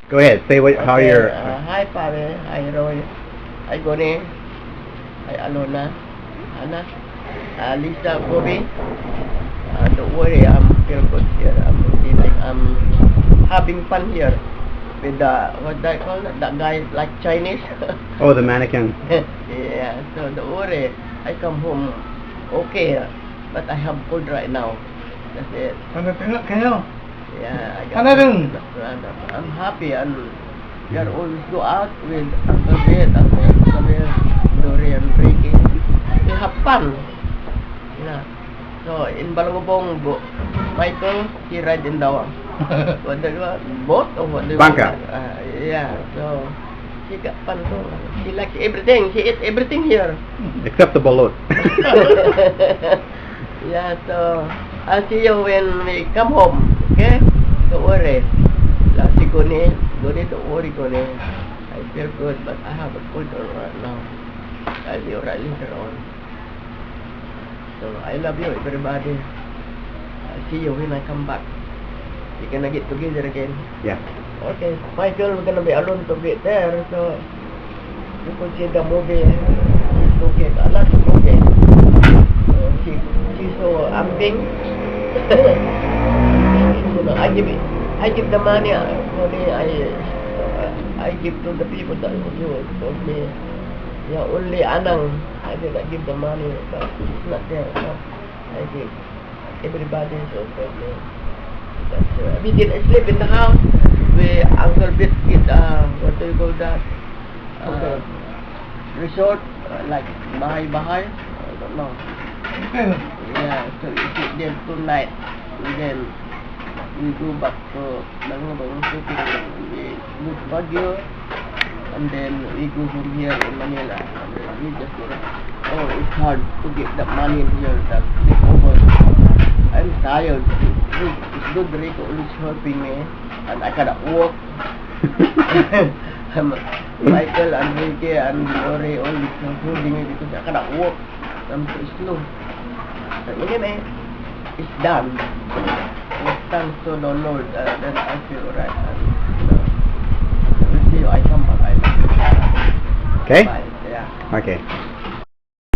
Go ahead. Say what how Okay, you're. hi Pare, hi Roy, hi Goni, hi Alona, Anna, Lisa, Bobby. Don't worry, I'm feel good here. I'm having fun here with what I call it, that guy like Chinese. Oh, the mannequin. Yeah, so don't worry. I come home okay, but I have cold right now. That's it. Tengok kayo. Yeah, I Ano rin? I'm happy and we are always go out with Uncle Bed, Uncle Samuel, Dory and Ricky. We have fun. Yeah. So in Balangobong, Michael, he ride in the what do you want? Boat or what do you Bangka. want? Yeah. So she got fun too. She likes everything. She eats everything here. Except the balut. Yeah. So I'll see you when we come home. Okay? Don't worry. Si Goni, don't worry, Goni. I feel good, but I have a cold right now. I'll be alright later on. So I love you, everybody. I'll see you when I come back. We're gonna get together again. Yeah. Okay, Michael, we're gonna be alone to be there, so you could see the movie. It's okay, a lot of movie. She's so amping. You know, I give the money. I give to the people that you told me. Yeah, only Anang. I did not give the money, but it's not there. So I give everybody so told me. But we didn't sleep in the house. We Uncle Biscuit. What do you call that? Resort, like bahay. I don't know. Okay. Yeah, so we sit there tonight. And then we go back to Balangobong shooting. We go to Baguio. And then we go from here in Manila. And then we just go. Oh, it's hard to get that money in here. That over. I'm tired. It's good Rico is helping me. And I cannot walk. Michael and Ricky and Lori all holding me because I cannot walk. I'm so slow. But anyway, it's done. It's done to the Lord. Then I feel right. And, we'll see you. I come back. Okay. Bye. Yeah. Okay.